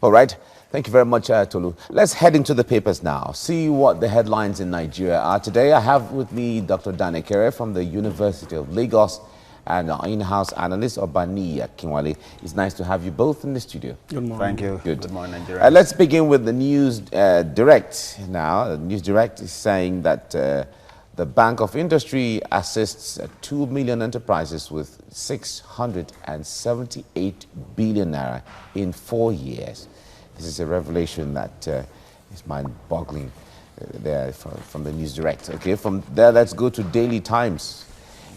All right. Thank you very much, Tolu. Let's head into the papers now. See what the headlines in Nigeria are today. I have with me Dr. Ekere from the University of Lagos and our in-house analyst, Obaniyi Akinwale. It's nice to have you both in the studio. Good morning. Thank you. Good morning, Nigeria. Let's begin with the News Direct now. The News Direct is saying that the Bank of Industry assists 2 million enterprises with 678 billion naira in 4 years. This is a revelation that is mind-boggling there from the News Direct. Okay, from there, let's go to Daily Times.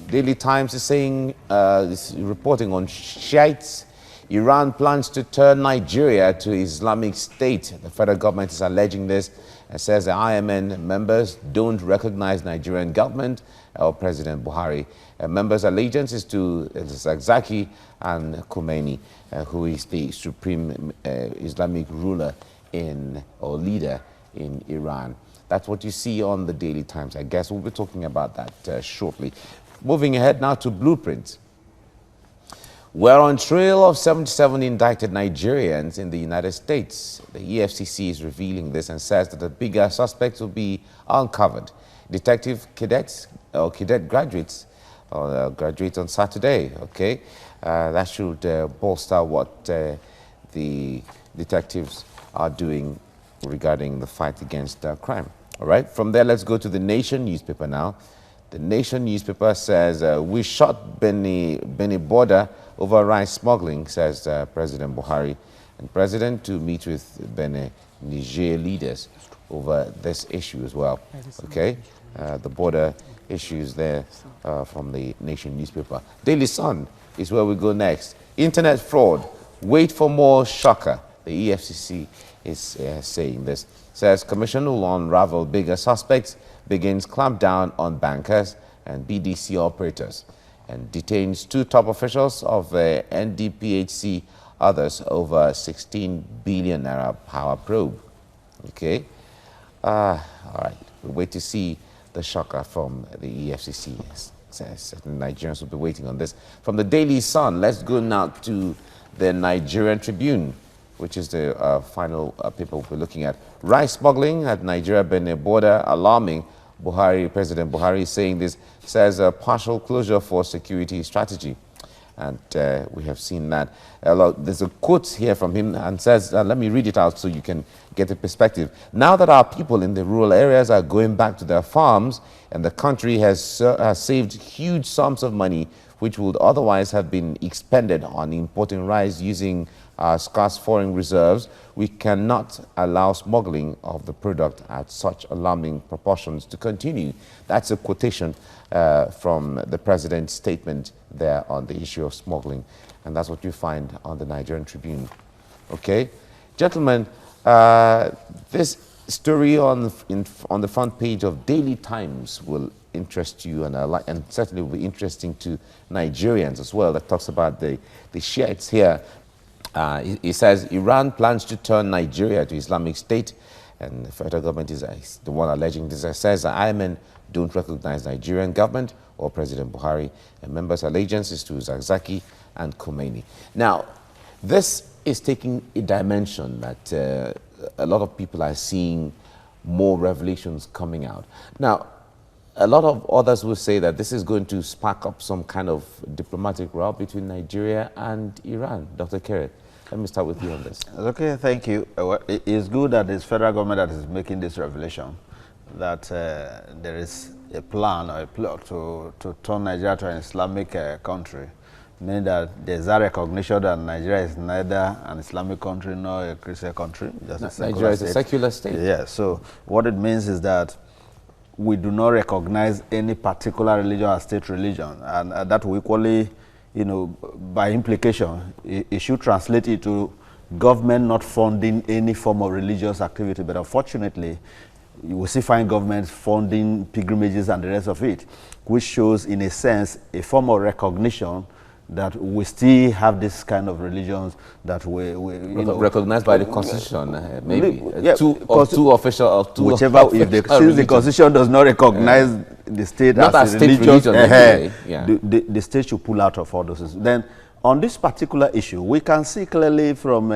Daily Times is saying, is reporting on Shiites. Iran plans to turn Nigeria to Islamic State. The federal government is alleging this and says the IMN members don't recognize Nigerian government or President Buhari. Members' allegiance is to Zakzaki and Khomeini, who is the supreme Islamic ruler or leader in Iran. That's what you see on the Daily Times. I guess we'll be talking about that shortly. Moving ahead now to Blueprint. We're on trail of 77 indicted Nigerians in the United States. The EFCC is revealing this and says that the bigger suspects will be uncovered. Detective cadets or cadet graduates graduate on Saturday, okay? That should bolster what the detectives are doing regarding the fight against crime. All right, from there, let's go to the Nation newspaper now. The Nation newspaper says, we shot Benny border over rice smuggling, says President Buhari. And President to meet with Benin Niger leaders over this issue as well. Okay, the border issues there from the Nation newspaper. Daily Sun is where we go next. Internet fraud, wait for more shocker. The EFCC is saying this. Says Commission will unravel bigger suspects, begins clampdown on bankers and BDC operators, and detains 2 top officials of NDPHC, others over 16 billion naira power probe. Okay, all right, we'll wait to see the shocker from the EFCC. Says Nigerians will be waiting on this. From the Daily Sun, let's go now to the Nigerian Tribune, which is the final paper we'll be looking at. Rice smuggling at Nigeria-Benin border alarming. President Buhari is saying this, says a partial closure for security strategy. And we have seen that. There's a quote here from him and says, let me read it out so you can get the perspective. Now that our people in the rural areas are going back to their farms and the country has saved huge sums of money which would otherwise have been expended on importing rice using scarce foreign reserves, we cannot allow smuggling of the product at such alarming proportions to continue. That's a quotation from the president's statement there on the issue of smuggling. And that's what you find on the Nigerian Tribune. Okay? Gentlemen, this story on the front page of Daily Times will interest you and certainly will be interesting to Nigerians as well. That talks about the Shiites here. He says Iran plans to turn Nigeria to Islamic State, and the federal government is the one alleging this. It says the IMN don't recognize Nigerian government or President Buhari, and members' allegiances to Zakzaki and Khomeini. Now, this is taking a dimension that a lot of people are seeing more revelations coming out. Now, a lot of others will say that this is going to spark up some kind of diplomatic row between Nigeria and Iran. Dr. Ekere, let me start with you on this. Okay, thank you. It's good that it's federal government that is making this revelation, that there is a plan or a plot to turn Nigeria to an Islamic country, meaning that there's a recognition that Nigeria is neither an Islamic country nor a Christian country. Just Nigeria is a secular state. Yeah, so what it means is that we do not recognize any particular religion as state religion, and that will equally, by implication, it should translate into government not funding any form of religious activity. But unfortunately, you will see fine governments funding pilgrimages and the rest of it, which shows, in a sense, a form of recognition that we still have this kind of religions that we recognized by the constitution, maybe yeah, two official, whichever. If since the constitution does not recognize the state not as a state religion, the state should pull out of all those. Then, on this particular issue, we can see clearly from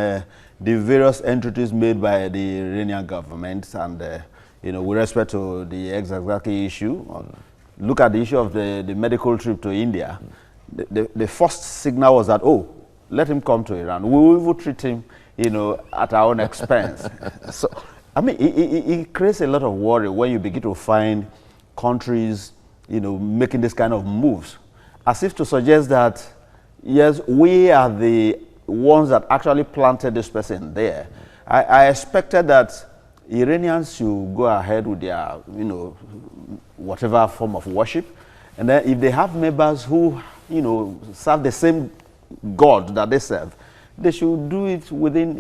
the various entreaties made by the Iranian government and, with respect to the ex-Zakzaki issue, look at the issue of the medical trip to India. The first signal was that, oh, let him come to Iran. We will even treat him, at our own expense. So, I mean, it creates a lot of worry when you begin to find countries, making this kind of moves, as if to suggest that, yes, we are the ones that actually planted this person there. I expected that Iranians should go ahead with their, whatever form of worship. And then if they have members who, serve the same God that they serve, they should do it within,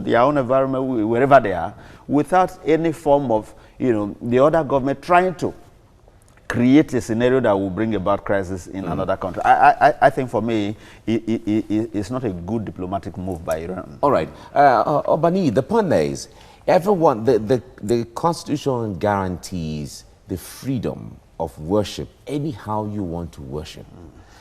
their own environment, wherever they are, without any form of, the other government trying to create a scenario that will bring about crisis in another country. I think for me, it's not a good diplomatic move by Iran. All right. Obaniyi, the point there is, everyone, the Constitution guarantees the freedom of worship anyhow you want to worship.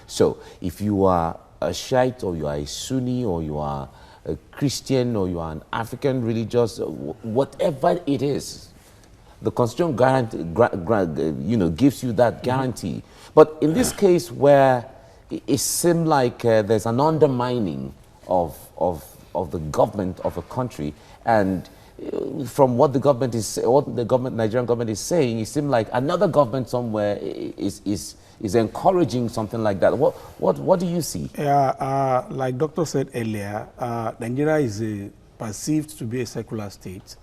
So if you are a Shiite, or you are a Sunni, or you are a Christian, or you are an African religious, whatever it is, the Constitution gives you that guarantee. But in this case, where it seems like there's an undermining of the government of a country, and from what the government is, Nigerian government is saying, it seems like another government somewhere is encouraging something like that. What do you see? Yeah, like Doctor said earlier, Nigeria is perceived to be a secular state.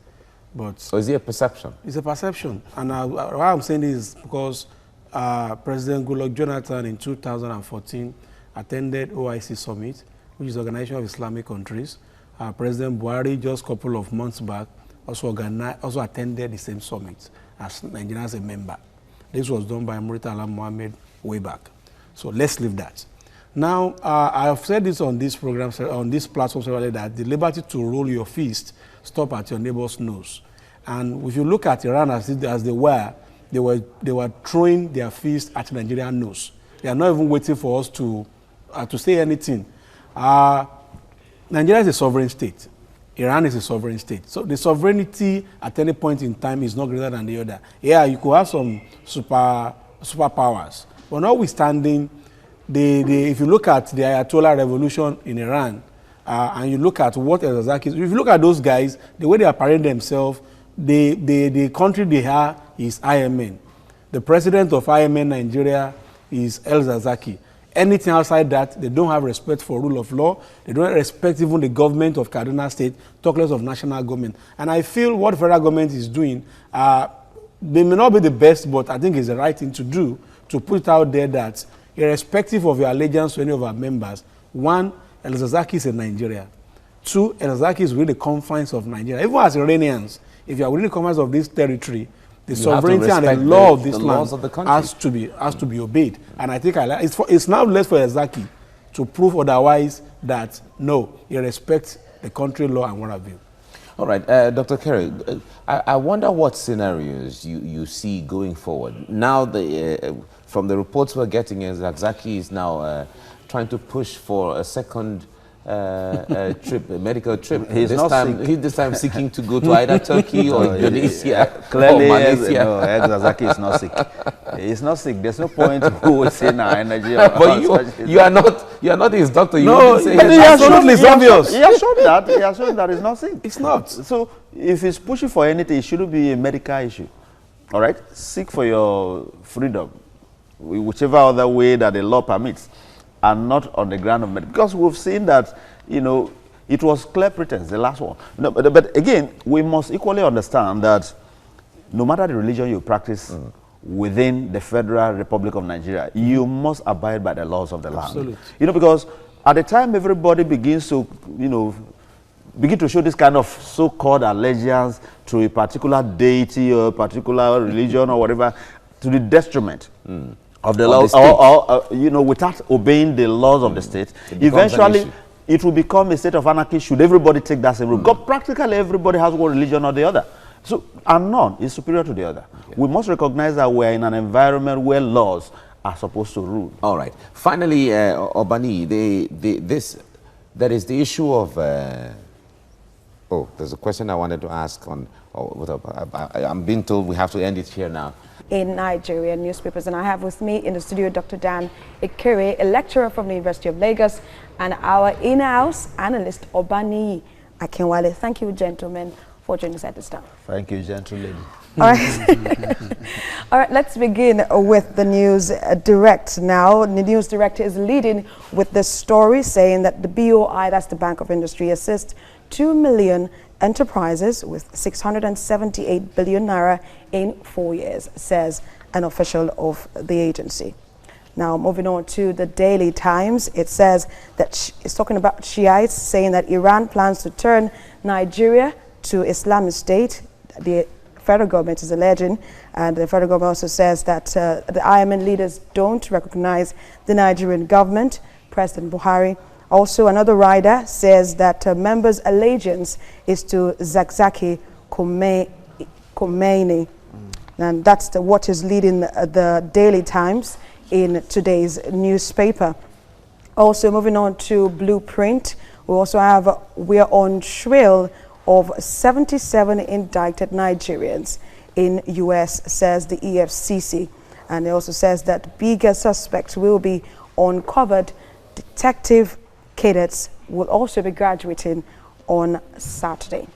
But so is it a perception? It's a perception. And why I'm saying this is because President Goodluck Jonathan in 2014 attended OIC Summit, which is the Organization of Islamic Countries. President Buhari, just a couple of months back, also attended the same summit as Nigeria as a member. This was done by Murtala Mohammed way back. So let's leave that. Now, I have said this on this program, on this platform several times, that the liberty to roll your fist stop at your neighbor's nose. And if you look at Iran as they were throwing their fist at Nigerian nose. They are not even waiting for us to say anything. Nigeria is a sovereign state. Iran is a sovereign state. So the sovereignty at any point in time is not greater than the other. Yeah, you could have some superpowers. But notwithstanding, if you look at the Ayatollah revolution in Iran, and you look at what Zakzaki is, if you look at those guys, the way they are parading themselves, the country they are is IMN. The president of IMN Nigeria is Zakzaki. Anything outside that, they don't have respect for rule of law. They don't respect even the government of Kaduna State, talk less of national government. And I feel what federal government is doing, they may not be the best, but I think it's the right thing to do, to put it out there that irrespective of your allegiance to any of our members, one, Zakzaki is in Nigeria. Two, Zakzaki is within the confines of Nigeria. Even as Iranians, if you are within the confines of this territory, the sovereignty and the law of this land has to be obeyed. And I think it's now less for Zakzaki to prove otherwise that no, he respects the country law and what have you. All right, Dr. Ekere, I wonder what scenarios you see going forward. Now, from the reports we're getting, Zakzaki is now trying to push for a second trip, a medical trip. He's this time seeking to go to either Turkey or Indonesia. Clearly, or Malaysia. Zakzaki is not sick. He's not sick. There's no point to wasting our energy. But you are not his doctor. You no, say he has shown that he's not sick. It's not. So if he's pushing for anything, it shouldn't be a medical issue. All right, seek for your freedom, whichever other way that the law permits, and not on the ground of medicine. Because we've seen that, it was clear pretense, the last one. No, but again, we must equally understand that no matter the religion you practice within the Federal Republic of Nigeria, you must abide by the laws of the land. Absolutely. Because at the time everybody begins to, begin to show this kind of so-called allegiance to a particular deity or a particular religion or whatever, to the detriment of the laws, or without obeying the laws of the state, eventually it will become a state of anarchy should everybody take that same route. Because practically everybody has one religion or the other. So, and none is superior to the other. Okay. We must recognize that we're in an environment where laws are supposed to rule. All right. Finally, Obaniyi, there is the issue of Oh, there's a question I wanted to ask on. I'm being told we have to end it here now. In Nigerian newspapers, and I have with me in the studio Dr. Dan Ekere, a lecturer from the University of Lagos, and our in-house analyst Obaniyi Akinwale. Thank you, gentlemen, for joining us at this time. Thank you, gentle lady. All right. All right, let's begin with the news direct now. The news direct is leading with the story saying that the BOI, that's the Bank of Industry, assists 2 million enterprises with 678 billion naira in 4 years, says an official of the agency. Now, moving on to the Daily Times, it says that it's talking about Shiites, saying that Iran plans to turn Nigeria to Islamic State. The federal government is alleging, and the federal government also says that the IMN leaders don't recognize the Nigerian government. President Buhari. Also, another rider says that members' allegiance is to Zakzaki Khomeini. And that's what is leading the Daily Times in today's newspaper. Also, moving on to Blueprint, we are on trail of 77 indicted Nigerians in U.S., says the EFCC. And it also says that bigger suspects will be uncovered. Detective cadets will also be graduating on Saturday.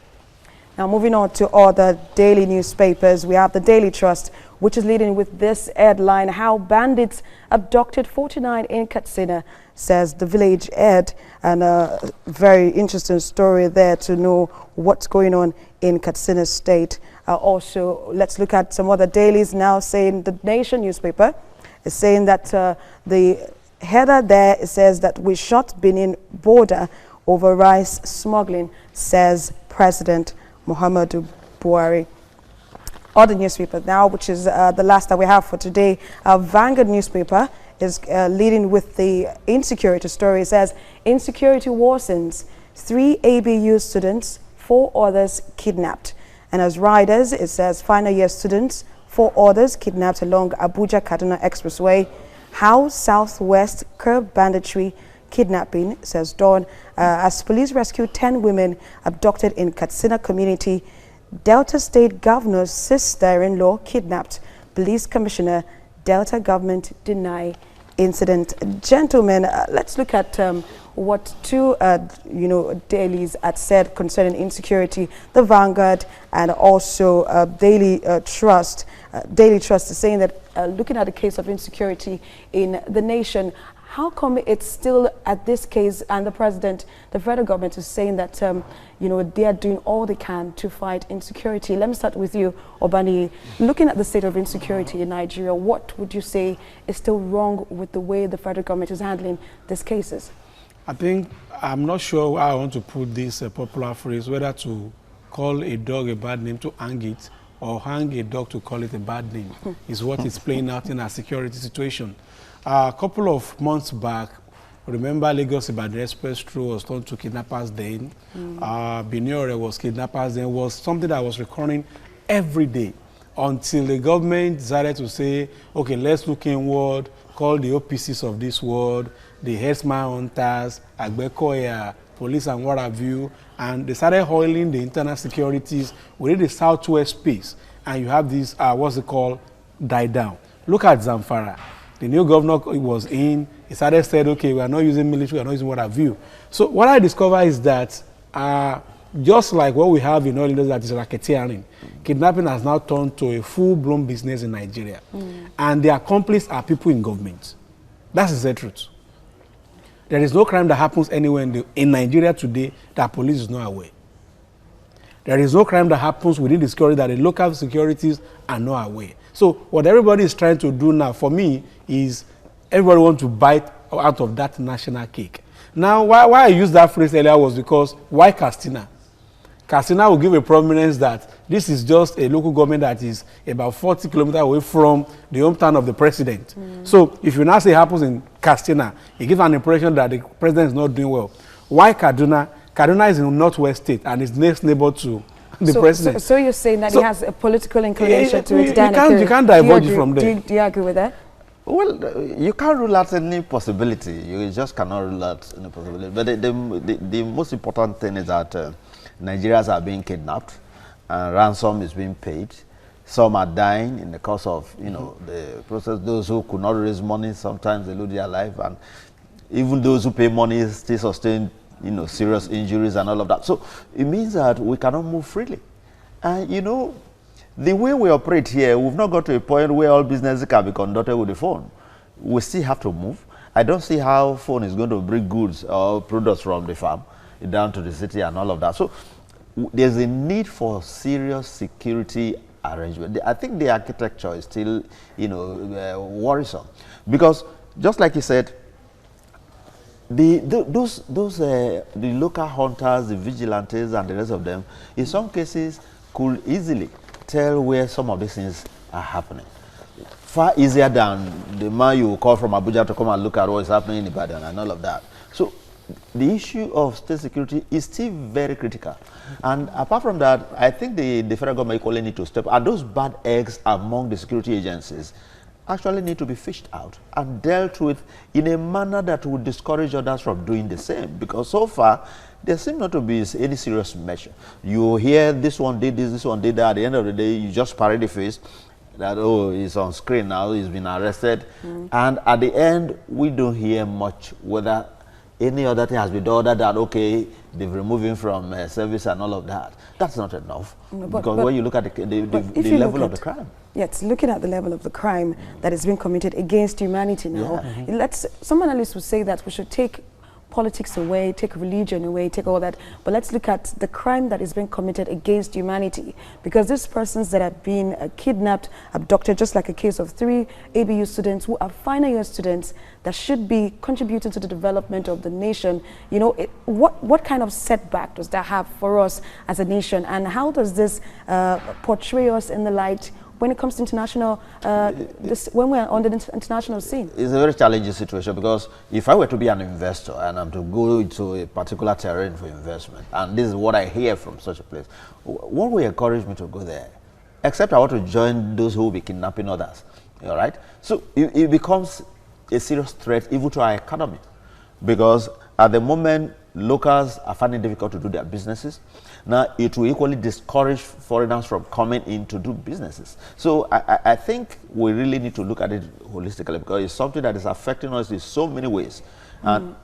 Now, moving on to other daily newspapers, we have the Daily Trust, which is leading with this headline: how bandits abducted 49 in Katsina, says the village head. And a very interesting story there to know what's going on in Katsina State. Also, let's look at some other dailies now, saying the Nation newspaper is saying that the header there, it says that we shot Benin border over rice smuggling, says President Muhammadu Buhari. Other newspaper now, which is the last that we have for today, Vanguard newspaper is leading with the Insecurity story. It says insecurity worsens, 3 ABU students, 4 others kidnapped. And as riders, it says final year students, 4 others kidnapped along Abuja-Kaduna Expressway. How Southwest curb banditry kidnapping, says Dawn, as police rescue 10 women abducted in Katsina community. Delta State Governor's sister-in-law kidnapped. Police Commissioner, Delta government deny incident. Gentlemen, let's look at what two dailies had said concerning insecurity. The Vanguard and also Daily Trust. Daily Trust is saying that looking at the case of insecurity in the nation, how come it's still at this case, and the president, the federal government is saying that they are doing all they can to fight insecurity? Let me start with you, Obaniyi. Looking at the state of insecurity in Nigeria, what would you say is still wrong with the way the federal government is handling these cases? I'm not sure how I want to put this popular phrase, whether to call a dog a bad name to hang it, or hang a dog to call it a bad name, is what is playing out in our security situation. A couple of months back, remember Lagos-Ibadan Express Road was turned to kidnappers then. Benin was kidnappers then. Was something that was recurring every day until the government decided to say, okay, let's look inward, call the OPCs of this world, the herdsman hunters, Agbekoya, police and what have you, and they started oiling the internal securities within the southwest space. And you have this, what's it called, die down. Look at Zamfara. The new governor was in, he started said, okay, we are not using military, we are not using what have you. So what I discovered is that just like what we have in all India, that is racketeering, kidnapping has now turned to a full-blown business in Nigeria. And the accomplices are people in government. That's the truth. There is no crime that happens anywhere in Nigeria today that police is not aware. There is no crime that happens within the security that the local securities are not aware. So what everybody is trying to do now, for me, is everybody wants to bite out of that national cake. Now, why I used that phrase earlier was because, why Katsina? Katsina will give a prominence that this is just a local government that is about 40 kilometers away from the hometown of the president. So if you now say it happens in Katsina, it gives an impression that the president is not doing well. Why Kaduna? Kaduna is in the northwest state and is next neighbor to the president. So you're saying that he has a political inclination to it? You can't diverge from there. Do you agree with that? Well, you can't rule out any possibility. You just cannot rule out any possibility. But the most important thing is that Nigerians are being kidnapped, and ransom is being paid. Some are dying in the course of, you know, the process. Those who could not raise money, sometimes they lose their life, and even those who pay money still sustain, you know, serious injuries and all of that. So it means that we cannot move freely. And, you know, the way we operate here, we've not got to a point where all business can be conducted with the phone. We still have to move. I don't see how phone is going to bring goods or products from the farm down to the city and all of that. So there's a need for serious security arrangement. I think the architecture is still, you know, worrisome, because just like you said, the local hunters, the vigilantes, and the rest of them, in some cases, could easily tell where some of these things are happening. Far easier than the man you call from Abuja to come and look at what is happening in Ibadan and all of that. So the issue of state security is still very critical. And apart from that, I think the federal government equally need to step, and those bad eggs among the security agencies actually need to be fished out and dealt with in a manner that would discourage others from doing the same. Because so far, there seems not to be any serious measure. You hear this one did this one did that. At the end of the day, you just parade the face that, oh, he's on screen now, he's been arrested. And at the end, we don't hear much whether any other thing has been done other than, okay, they've removed him from service and all of that. That's not enough. Because when you look at the level of the crime. Yes, looking at the level of the crime that is being committed against humanity now, some analysts would say that we should take politics away, take religion away, take all that, but let's look at the crime that is being committed against humanity, because these persons that have been kidnapped, abducted, just like a case of 3 ABU students who are final year students that should be contributing to the development of the nation. You know, what kind of setback does that have for us as a nation, and how does this portray us in the light when it comes to international, when we're on the international scene? It's a very challenging situation, because if I were to be an investor and I'm to go into a particular terrain for investment, and this is what I hear from such a place, what will encourage me to go there? Except I want to join those who will be kidnapping others, all right? So it becomes a serious threat even to our economy, because at the moment, locals are finding it difficult to do their businesses. Now, it will equally discourage foreigners from coming in to do businesses. So I think we really need to look at it holistically, because it's something that is affecting us in so many ways. And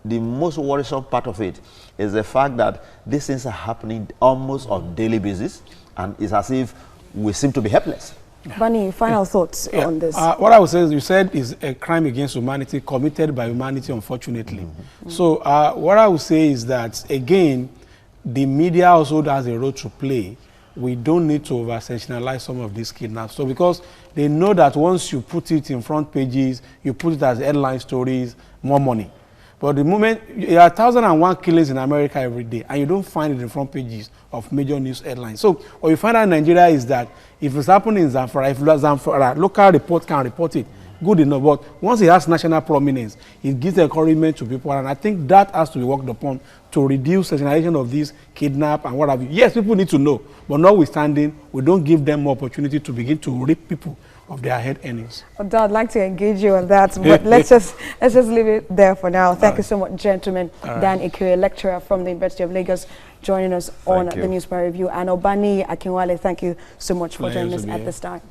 the most worrisome part of it is the fact that these things are happening almost on daily basis, and it's as if we seem to be helpless. Bunny, final thoughts on this? What I would say is, you said is a crime against humanity committed by humanity, unfortunately. So what I would say is that, again, the media also has a role to play. We don't need to over-sensationalize some of these kidnaps. So because they know that once you put it in front pages, you put it as headline stories, more money. But the moment, there are 1,001 killings in America every day, and you don't find it in front pages of major news headlines. So what you find out in Nigeria is that if it's happening in Zamfara, if Zamfara, local report can report it, good enough. But once it has national prominence, it gives encouragement to people, and I think that has to be worked upon to reduce sensationalization of these kidnap and what have you. Yes, people need to know, but notwithstanding, we don't give them more opportunity to begin to rape people of their head earnings. Although I'd like to engage you on that, but let's just leave it there for now. Thank you so much, gentlemen. Dan Ekere, lecturer from the University of Lagos, joining us on the Newspaper Review, and Obaniyi Akinwale, thank you so much for joining us at this time.